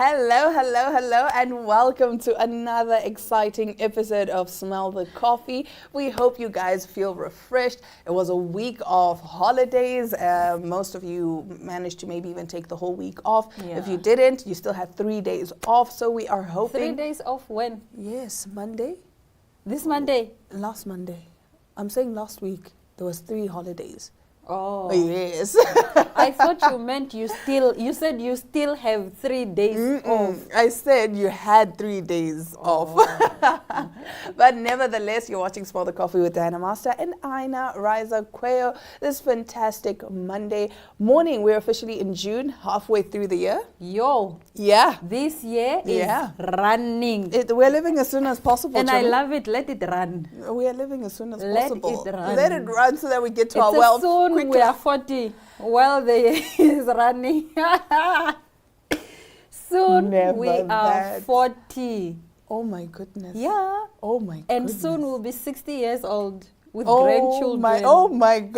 Hello, and welcome to another exciting episode of Smell the Coffee. We hope you guys feel refreshed. It was a week of holidays. Most of you managed to maybe even take the whole week off. Yeah. If you didn't, you still had 3 days off. So we are hoping. 3 days off when? Yes, Monday. This Monday? Last Monday. I'm saying last week. There was 3 holidays. Oh. Yes. I thought you meant you said you still have 3 days off. I said you had 3 days off. But nevertheless, you're watching Smell the Coffee with Diana Master and Aina Riza Quayo. This fantastic Monday morning. We're officially in June, halfway through the year. Yo, Yeah. this year is running. We're living as soon as possible. And I Chumi. love it. Let it run. We are living as soon as Let possible. it run. Let it run so that we get to It's our a wealth soon quickly. we are 40 while the year is running. Soon Never we are that. 40. Oh my goodness. Yeah. Oh my And goodness. soon we'll be 60 years old with grandchildren. Oh my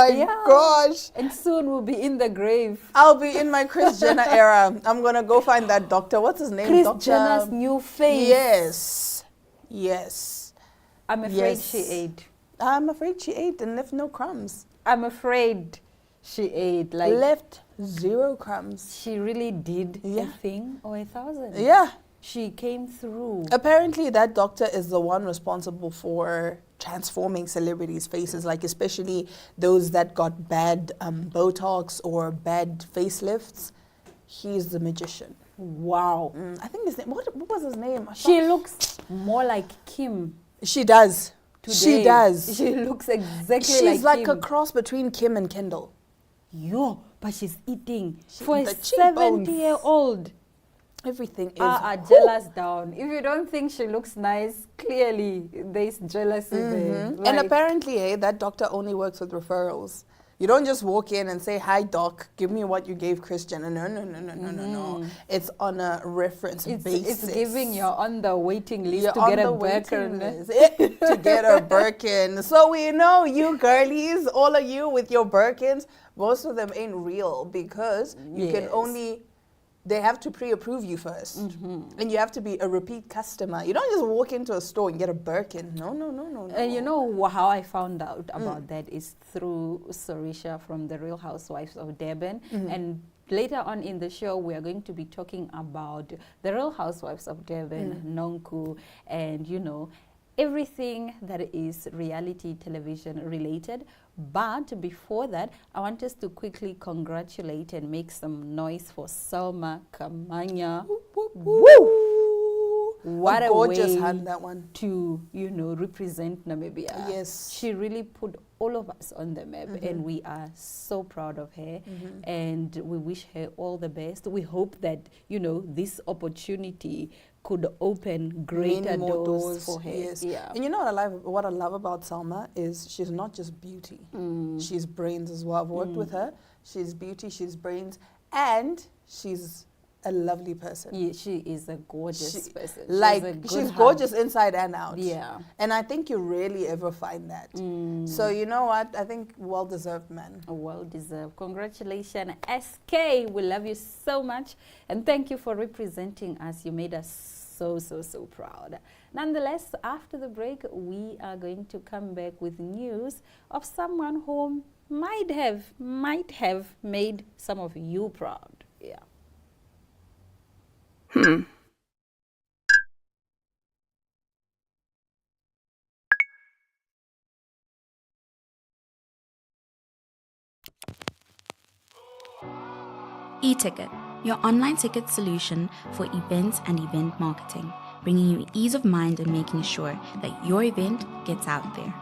Yeah. gosh. And soon we'll be in the grave. I'll be in my Kris Jenner era. I'm gonna go find that doctor. What's his name? Kris Dr. Jenner's new face. Yes. I'm afraid Yes. she ate. I'm afraid she ate and left no crumbs. I'm afraid she ate. Like, Left 0 crumbs. she really did Yeah. a thing or 1,000. Yeah. She came through. Apparently that doctor is the one responsible for transforming celebrities' faces, like especially those that got bad Botox or bad facelifts. He's the magician. Wow. I think his name, what was his name? She looks more like Kim She does. today. She does. She looks exactly She's like Kim. a cross between Kim and Kendall. Yo, but she's eating. She- For a the cheekbones. 70-year-old. Everything is Jealous down. If you don't think she looks nice, clearly there's jealousy there. And Like, apparently, hey, that doctor only works with referrals. You don't just walk in and say, "Hi, doc, give me what you gave Kris Jenner." No. It's on a reference basis. it's giving you're on the waiting list You're to on get the a waiting Birkin. list. To get a Birkin. So we know you girlies, all of you with your Birkins, most of them ain't real because you can Yes. only. They have to pre-approve you first. And you have to be a repeat customer. You don't just walk into a store and get a Birkin. No. You know how I found out about that is through Sorisha from The Real Housewives of Durban. And later on in the show, we are going to be talking about The Real Housewives of Durban, Nonku, and, you know, everything that is reality television related. But before that, I want us to quickly congratulate and make some noise for Selma Kamanya. Woo! What a gorgeous way hand, that one. to, you know, represent Namibia. Yes. She really put all of us on the map, and we are so proud of her, and we wish her all the best. We hope that, you know, this opportunity could open greater Many more doors for her. Yes. Yeah. And you know what I love about Salma is she's not just beauty. She's brains as well. I've worked with her. She's beauty, she's brains, and she's a lovely person. Yeah, she is a gorgeous person. She's gorgeous inside and out. Yeah. And I think you rarely ever find that. So you know what? I think well-deserved, man. Well deserved. Congratulations, SK. We love you so much. And thank you for representing us. You made us so proud. Nonetheless, after the break, we are going to come back with news of someone who might have made some of you proud. Yeah. eTicket, your online ticket solution for events and event marketing, bringing you ease of mind and making sure that your event gets out there.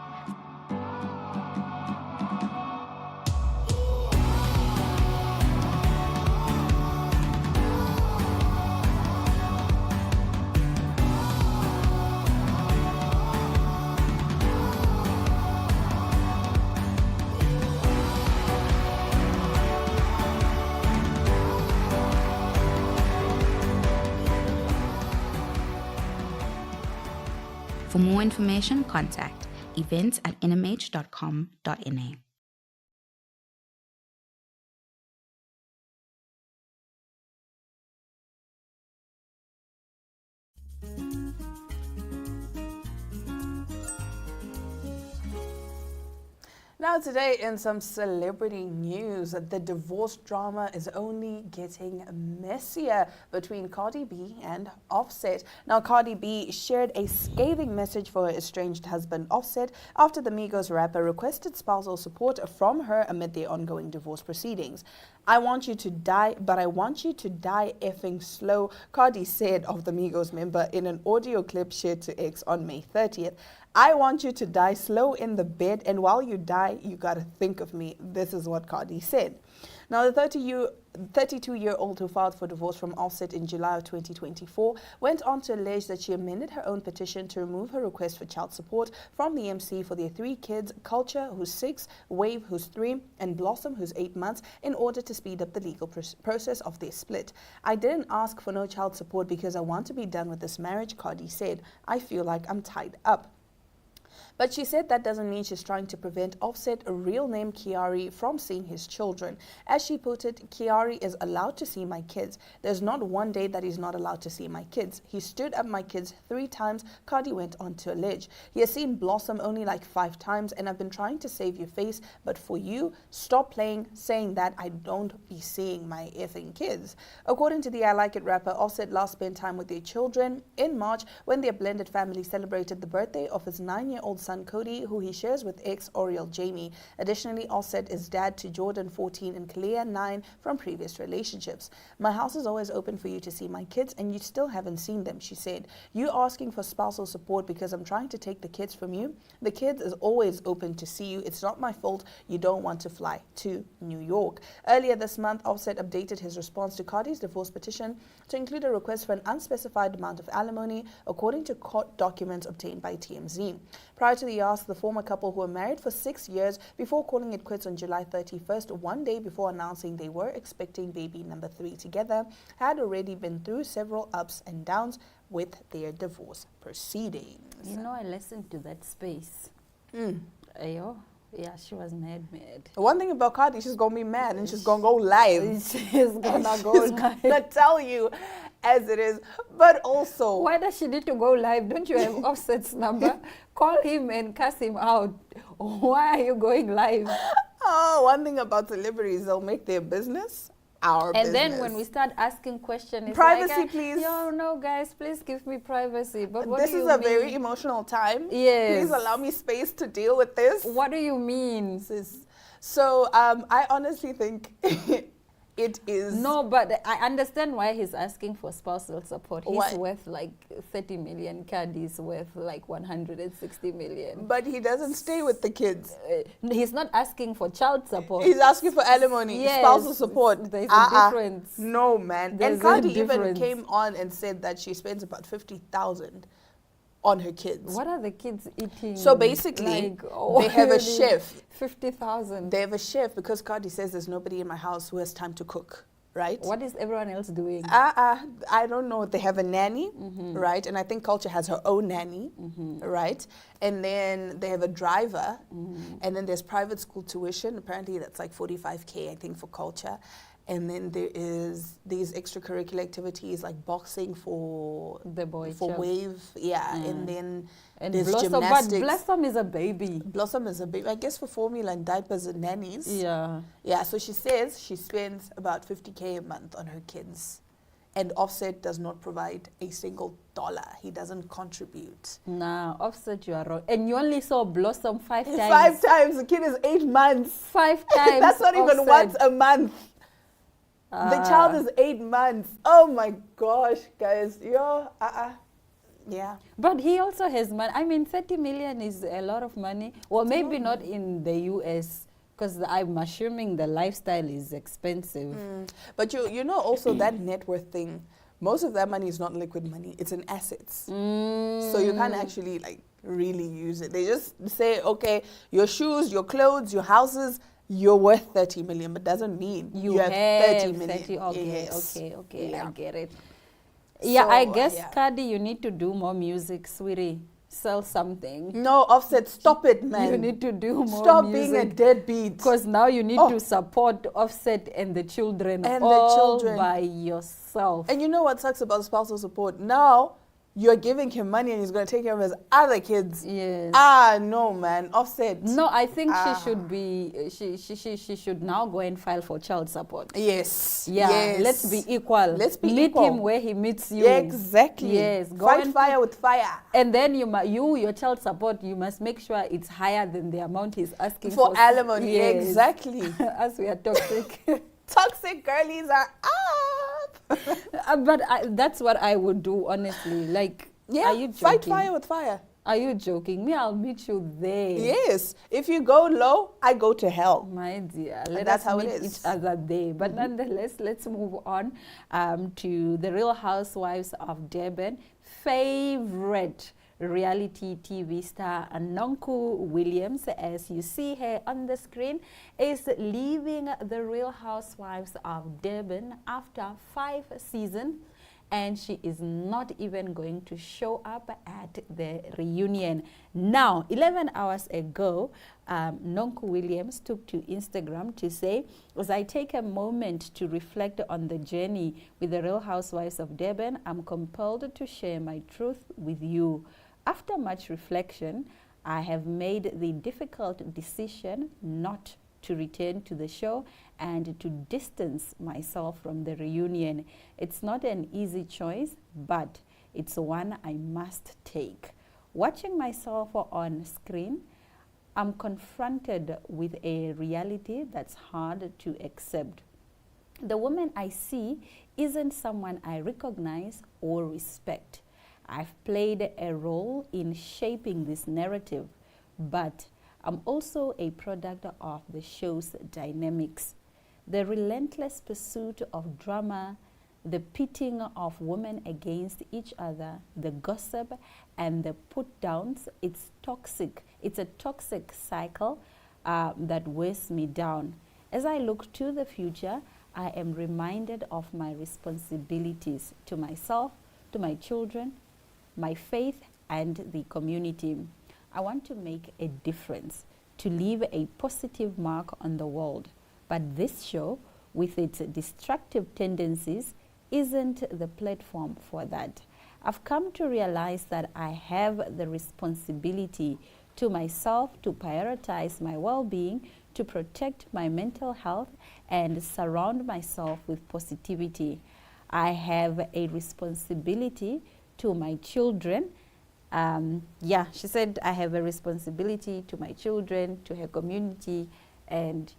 For more information, contact events@nmh.com.na. Now today in some celebrity news, the divorce drama is only getting messier between Cardi B and Offset. Now Cardi B shared a scathing message for her estranged husband Offset after the Migos rapper requested spousal support from her amid their ongoing divorce proceedings. "I want you to die, but I want you to die effing slow," Cardi said of the Migos member in an audio clip shared to X on May 30th. "I want you to die slow in the bed, and while you die, you gotta think of me." This is what Cardi said. Now, the 32-year-old who filed for divorce from Offset in July of 2024 went on to allege that she amended her own petition to remove her request for child support from the MC for their 3 kids, Culture, who's 6, Wave, who's 3, and Blossom, who's 8 months, in order to speed up the legal process of their split. "I didn't ask for no child support because I want to be done with this marriage," Cardi said. "I feel like I'm tied up." But she said that doesn't mean she's trying to prevent Offset, a real name Kiari, from seeing his children. As she put it, "Kiari is allowed to see my kids. There's not one day that he's not allowed to see my kids. He stood up my kids 3 times, Cardi went on to allege. "He has seen Blossom only like 5 times, and I've been trying to save your face, but for you, stop playing, saying that I don't be seeing my effing kids." According to the I Like It rapper, Offset last spent time with their children in March when their blended family celebrated the birthday of his 9-year-old son Cody, who he shares with ex Oriel Jamie. Additionally, Offset is dad to Jordan 14 and Kalia 9 from previous relationships. "My house is always open for you to see my kids, and you still haven't seen them," she said. "You asking for spousal support because I'm trying to take the kids from you? The kids is always open to see you. It's not my fault you don't want to fly to New York." Earlier this month, Offset updated his response to Cardi's divorce petition to include a request for an unspecified amount of alimony, according to court documents obtained by TMZ. Prior to the ask, the former couple, who were married for 6 years before calling it quits on July 31st, one day before announcing they were expecting baby number 3 together, had already been through several ups and downs with their divorce proceedings. You know, I listened to that space. Ayo. Yeah, she was mad. One thing about Cardi, she's gonna be mad and she's gonna go live. She's gonna go live. Gonna tell you as it is. But also, why does she need to go live? Don't you have Offset's number? Call him and cuss him out. Why are you going live? One thing about celebrities, they'll make their business our business. And then when we start asking questions, it's privacy, like, please. Yo, no, guys, please give me privacy. But what this do you is a mean? very emotional time. Yes. Please allow me space to deal with this. What do you mean? So I honestly think it is. No, but I understand why he's asking for spousal support. He's Why? worth like 30 million. Cardi's worth like 160 million. But he doesn't stay with the kids. He's not asking for child support. He's asking for alimony, Yes, spousal support. there's a difference. No, man. There's and Cardi a even difference. came on and said that she spends about 50,000 on her kids. What are the kids eating? So basically, Like, they have a really? chef. 50,000. They have a chef because Cardi says there's nobody in my house who has time to cook, right? What is everyone else doing? I don't know. They have a nanny, right? And I think Culture has her own nanny, right? And then they have a driver, and then there's private school tuition. Apparently that's like 45K, I think, for Culture. And then there is these extracurricular activities like boxing for The boy for child. Wave, and then And there's Blossom, gymnastics. but Blossom is a baby. Blossom is a baby, I guess, for formula and diapers and nannies. Yeah. Yeah, so she says she spends about 50K a month on her kids. And Offset does not provide a single dollar. He doesn't contribute. Nah, Offset, you are wrong. And you only saw Blossom 5 times. 5 times. The kid is 8 months. 5 times. That's not even Offset. once a month. The child is 8 months. Oh my gosh, guys. Yeah. But he also has money. I mean, 30 million is a lot of money. Well, maybe not in the US, because I'm assuming the lifestyle is expensive. But you know also that net worth thing, most of that money is not liquid money. It's in assets. So you can't actually like really use it. They just say, okay, your shoes, your clothes, your houses, you're worth 30 million, but doesn't mean You have 30 million. 30, okay, Yes. okay, Yeah. I get it. Yeah, I So, guess, yeah. Cardi, you need to do more music, sweetie. Sell something. No, Offset, stop it, man. You need to do more Stop music. being a deadbeat. Because now you need Oh. to support Offset and the children And the all children. by yourself. And you know what sucks about spousal support? Now, you're giving him money and he's going to take care of his other kids. Yes. No, man. Offset. No, I think she should be. She should now go and file for child support. Yes. Yeah, Yes. let's be equal. Let's be Meet equal. him where he meets you. Exactly. Yes. Go Fight and fire with fire. And then your child support, you must make sure it's higher than the amount he's asking For alimony. Yes. Exactly. As we are toxic. Toxic girlies are up. But that's what I would do, honestly. Like, Yeah. are you joking? Fight fire with fire. Are you joking? Me, I'll meet you there. Yes. If you go low, I go to hell. My dear, let that's us how it meet is. each other there. But nonetheless, let's move on to the Real Housewives of Durban. Favorite reality TV star Nonku Williams, as you see her on the screen, is leaving the Real Housewives of Durban after 5 seasons. And she is not even going to show up at the reunion. Now, 11 hours ago, Nonku Williams took to Instagram to say, as I take a moment to reflect on the journey with the Real Housewives of Durban, I'm compelled to share my truth with you. After much reflection, I have made the difficult decision not to return to the show and to distance myself from the reunion. It's not an easy choice, but it's one I must take. Watching myself on screen, I'm confronted with a reality that's hard to accept. The woman I see isn't someone I recognize or respect. I've played a role in shaping this narrative, but I'm also a product of the show's dynamics. The relentless pursuit of drama, the pitting of women against each other, the gossip and the put-downs, it's toxic. It's a toxic cycle that weighs me down. As I look to the future, I am reminded of my responsibilities to myself, to my children, my faith, and the community. I want to make a difference, to leave a positive mark on the world. But this show, with its destructive tendencies, isn't the platform for that. I've come to realize that I have the responsibility to myself to prioritize my well-being, to protect my mental health, and surround myself with positivity. I have a responsibility to my children. She said I have a responsibility to my children, to her community, and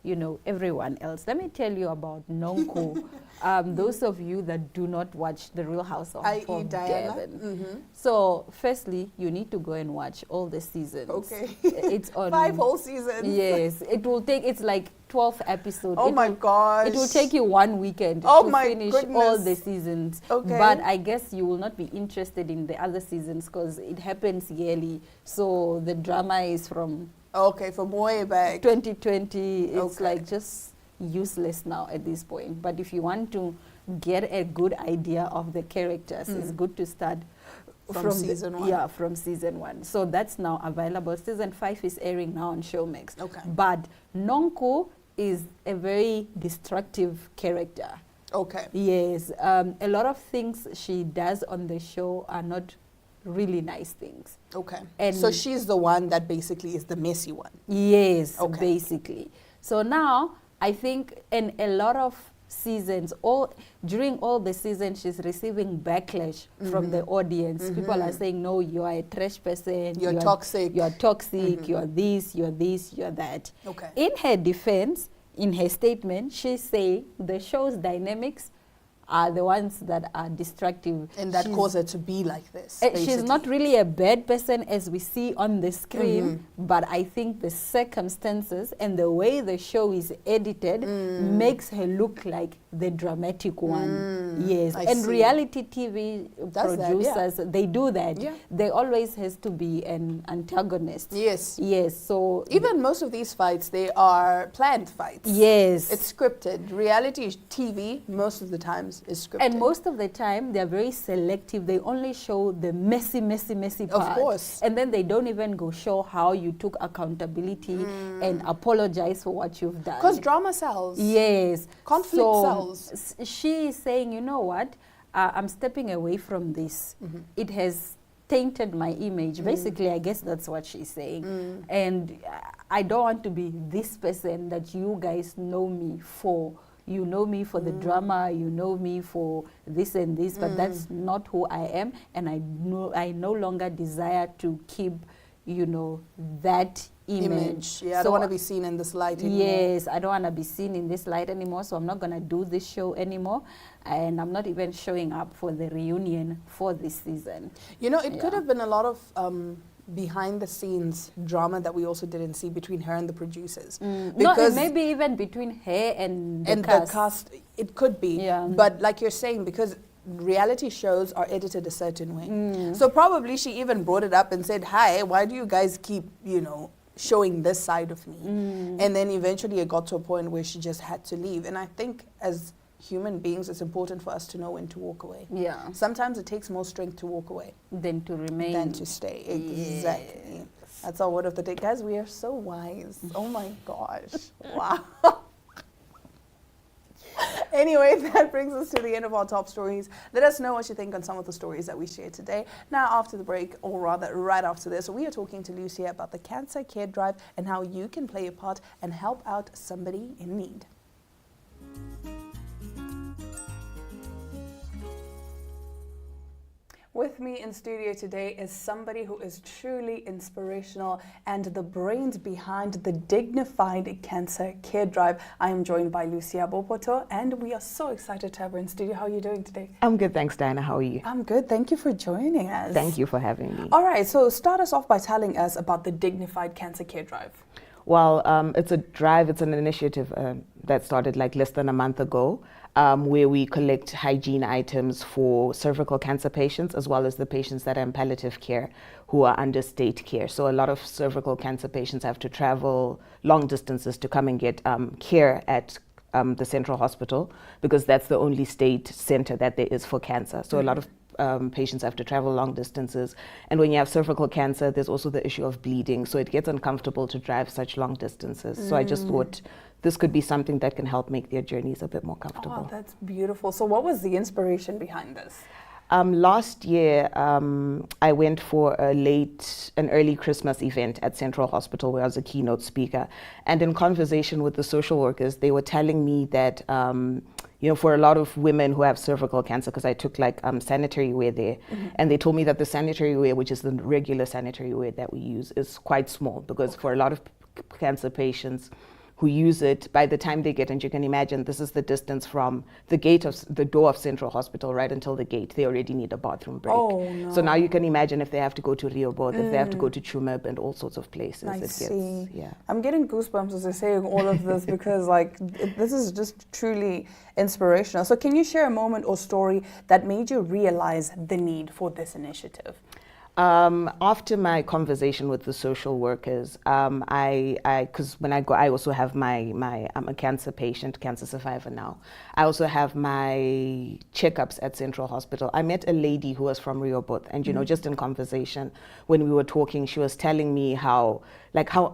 everyone else. Let me tell you about Nonku. Those of you that do not watch The Real House of Durban. So firstly, you need to go and watch all the seasons. Okay. It's on 5 whole seasons. Yes, it's like 12 episodes. Oh my gosh. It will take you 1 weekend Oh to my finish goodness. all the seasons. Okay. But I guess you will not be interested in the other seasons because it happens yearly. So the drama is from Okay, from way back. 2020. It's Okay. like just useless now at this point. But if you want to get a good idea of the characters, it's good to start From season 1. Yeah, from season 1. So that's now available. Season 5 is airing now on Showmax. Okay. But Nonku is a very destructive character. Okay. Yes, a lot of things she does on the show are not really nice things. Okay. And so she's the one that basically is the messy one. Yes, Okay. basically. So now I think in a lot of seasons, during all the seasons, she's receiving backlash from the audience. People are saying, no, you are a trash person. You're toxic. You're toxic. You're this, you're this, you're that. Okay. In her defense, in her statement, she say the show's dynamics are the ones that are destructive. And that She's- cause her to be like this. She's not basically. really a bad person as we see on the screen, but I think the circumstances and the way the show is edited makes her look like the dramatic one. Yes, I and see. reality TV Does that, yeah. producers, they do that. Yeah. There always has to be an antagonist. Yes. Yes, so Even most of these fights, they are planned fights. yes. It's scripted. Reality TV, most of the times, is scripted. And most of the time, they're very selective. They only show the messy part. course. And then they don't even go show how you took accountability and apologize for what you've done. Because drama sells. Yes. Conflict So sells. she is saying, you know what? I'm stepping away from this. It has tainted my image. Basically, I guess that's what she's saying. And I don't want to be this person that you guys know me for. You know me for the drama, you know me for this and this, but that's not who I am, and I no longer desire to keep, you know, that image. Yeah, I don't want to be seen in this light anymore. Yes, I don't want to be seen in this light anymore, so I'm not going to do this show anymore, and I'm not even showing up for the reunion for this season. You know, it could have been a lot of behind the scenes drama that we also didn't see between her and the producers. No, maybe even between her and the cast. The cast, it could be. Yeah. But like you're saying, because reality shows are edited a certain way. So probably she even brought it up and said, hi, why do you guys keep, you know, showing this side of me? And then eventually it got to a point where she just had to leave. And I think as human beings, it's important for us to know when to walk away. Yeah. Sometimes it takes more strength to walk away Than to remain. than to stay. Exactly. That's our word of the day. Guys, we are so wise. Oh my gosh. Wow. Anyway, that brings us to the end of our top stories. Let us know what you think on some of the stories that we shared today. Now, after the break, or rather right after this, we are talking to Lucia about the Cancer Care Drive and how you can play a part and help out somebody in need. With me in studio today is somebody who is truly inspirational and the brains behind the Dignified Cancer Care Drive. I am joined by Lucia Bopoto, and we are so excited to have her in studio. How are you doing today? I'm good, thanks, Diana. How are you? I'm good. Thank you for joining us. Thank you for having me. All right, so start us off by telling us about the Dignified Cancer Care Drive. Well, it's a drive, it's an initiative that started like less than a month ago, where we collect hygiene items for cervical cancer patients, as well as the patients that are in palliative care who are under state care. So a lot of cervical cancer patients have to travel long distances to come and get care at the Central Hospital, because that's the only state center that there is for cancer. So a lot of patients have to travel long distances. And when you have cervical cancer, there's also the issue of bleeding. So it gets uncomfortable to drive such long distances. So I just thought this could be something that can help make their journeys a bit more comfortable. Oh, that's beautiful. So what was the inspiration behind this? Last year, I went for an early Christmas event at Central Hospital where I was a keynote speaker. And in conversation with the social workers, they were telling me that, you know, for a lot of women who have cervical cancer, because I took like sanitary wear there, and they told me that the sanitary wear, which is the regular sanitary wear that we use, is quite small, because for a lot of cancer patients who use it, by the time they get in, you can imagine this is the distance from the door of Central Hospital right until the gate. They already need a bathroom break. Oh, no. So now you can imagine if they have to go to Rehoboth, if they have to go to Chumeb and all sorts of places. I see. Yeah. I'm getting goosebumps as I'm saying all of this because like this is just truly inspirational. So can you share a moment or story that made you realize the need for this initiative? After my conversation with the social workers, because when I go, I also have I'm a cancer patient, cancer survivor now. I also have my checkups at Central Hospital. I met a lady who was from Rehoboth, and you know, just in conversation, when we were talking, she was telling me how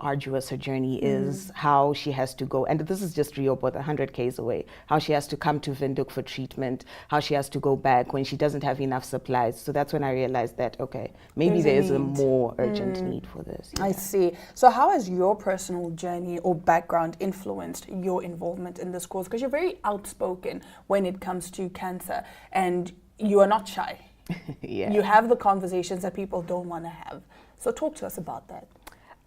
arduous her journey is, how she has to go, and this is just Rehoboth, 100 k's away, how she has to come to Windhoek for treatment, how she has to go back when she doesn't have enough supplies. So that's when I realized that, okay, maybe there is a more urgent need for this. Yeah. I see. So how has your personal journey or background influenced your involvement in this cause? Because you're very outspoken when it comes to cancer, and you are not shy. Yeah. You have the conversations that people don't want to have. So talk to us about that.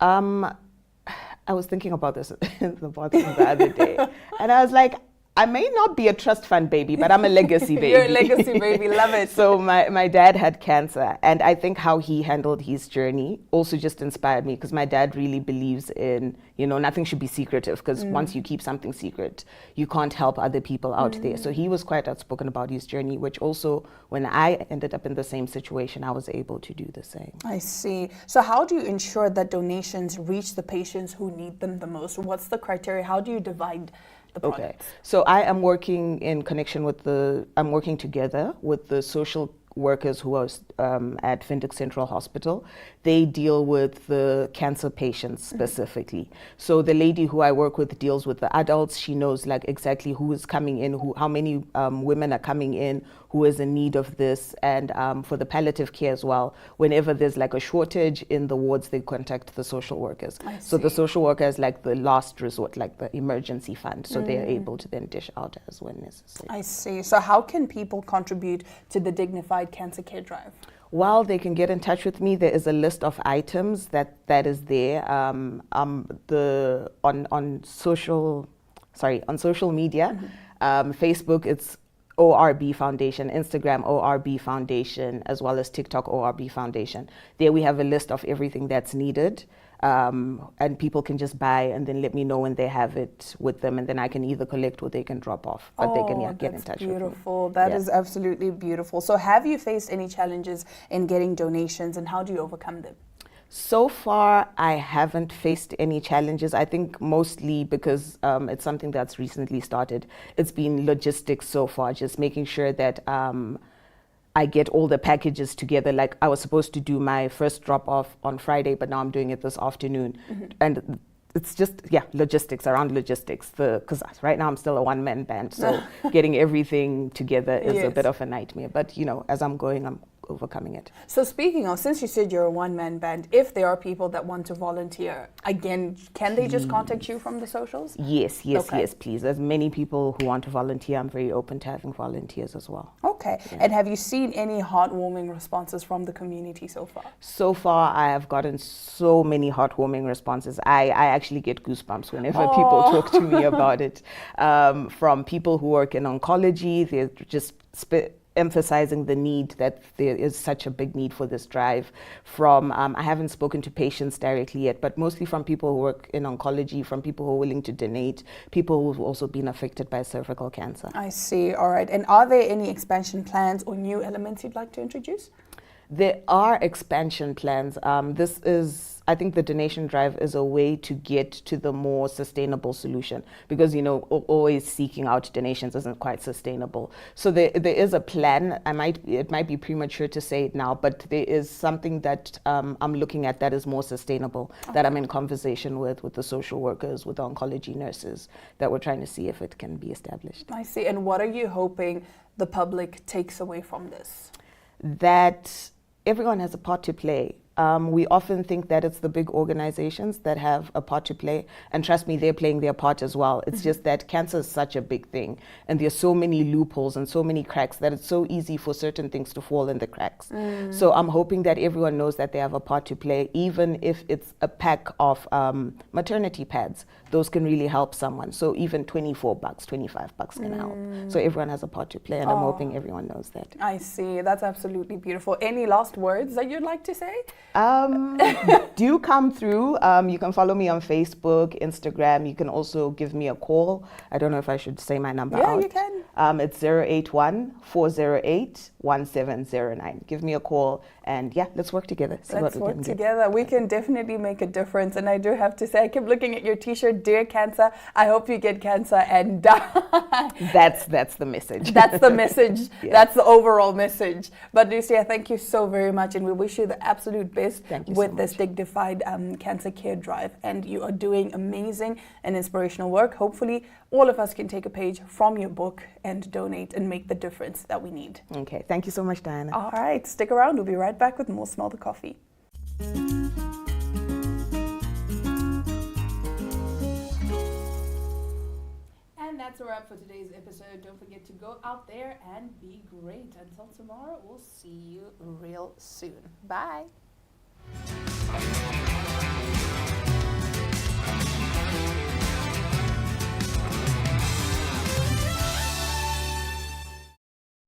I was thinking about this in the bathroom the other day, and I was like, I may not be a trust fund baby, but I'm a legacy baby. You're a legacy baby, love it. So my dad had cancer, and I think how he handled his journey also just inspired me, because my dad really believes in, you know, nothing should be secretive, because once you keep something secret, you can't help other people out there. So he was quite outspoken about his journey, which also, when I ended up in the same situation, I was able to do the same. I see. So how do you ensure that donations reach the patients who need them the most? What's the criteria? How do you divide the products? Okay, so I am working in connection with I'm working together with the social workers who are at Findic Central Hospital. They deal with the cancer patients specifically. So the lady who I work with deals with the adults. She knows like exactly who is coming in, how many women are coming in, who is in need of this. And for the palliative care as well, whenever there's like a shortage in the wards, they contact the social workers. So the social worker is like the last resort, like the emergency fund. So they're able to then dish out as when necessary. I see. So how can people contribute to the Dignified Cancer Care Drive? Well, they can get in touch with me. There is a list of items that is there. On social media, Facebook, it's ORB Foundation, Instagram ORB Foundation, as well as TikTok ORB Foundation. There we have a list of everything that's needed. And people can just buy and then let me know when they have it with them, and then I can either collect or they can drop off. But they can get in touch with me. Beautiful. That is absolutely beautiful. So have you faced any challenges in getting donations, and how do you overcome them? So far, I haven't faced any challenges. I think mostly because it's something that's recently started. It's been logistics so far, just making sure that I get all the packages together. Like I was supposed to do my first drop off on Friday, but now I'm doing it this afternoon. And it's just, logistics, around logistics. Because right now I'm still a one-man band, so getting everything together is a bit of a nightmare. But, as I'm going, I'm overcoming it. So speaking of, since you said you're a one-man band, if there are people that want to volunteer, again, can they just contact you from the socials? Yes, please. There's many people who want to volunteer. I'm very open to having volunteers as well. Okay. Yeah. And have you seen any heartwarming responses from the community so far? So far, I have gotten so many heartwarming responses. I actually get goosebumps whenever people talk to me about it. From people who work in oncology, they're just emphasizing the need, that there is such a big need for this drive. From I haven't spoken to patients directly yet, but mostly from people who work in oncology, from people who are willing to donate, people who've also been affected by cervical cancer. I see. All right. And are there any expansion plans or new elements you'd like to introduce? There are expansion plans. I think the donation drive is a way to get to the more sustainable solution, because always seeking out donations isn't quite sustainable. So there is a plan. It might be premature to say it now, but there is something that I'm looking at that is more sustainable. That I'm in conversation with the social workers, with the oncology nurses, that we're trying to see if it can be established. I see. And what are you hoping the public takes away from this? That everyone has a part to play. We often think that it's the big organizations that have a part to play, and trust me, they're playing their part as well. It's just that cancer is such a big thing, and there's so many loopholes and so many cracks that it's so easy for certain things to fall in the cracks. So I'm hoping that everyone knows that they have a part to play, even if it's a pack of maternity pads. Those can really help someone. So even $24, $25 can help. So everyone has a part to play, and I'm hoping everyone knows that. I see. That's absolutely beautiful. Any last words that you'd like to say? Do come through. You can follow me on Facebook, Instagram. You can also give me a call. I don't know if I should say my number out. Yeah, you can. It's 081-408-1709. Give me a call, and let's work together. Let's work together. We can definitely make a difference. And I do have to say, I kept looking at your T-shirt, Dear Cancer. I hope you get cancer and die. That's the message. That's the message. Yeah. That's the overall message. But Lucia, thank you so very much, and we wish you the absolute best with this Dignified Cancer Care Drive. And you are doing amazing and inspirational work. Hopefully, all of us can take a page from your book and donate and make the difference that we need. Okay, thank you so much, Diana. All right, stick around. We'll be right back with more Smell the Coffee. And that's a wrap for today's episode. Don't forget to go out there and be great. Until tomorrow, we'll see you real soon. Bye.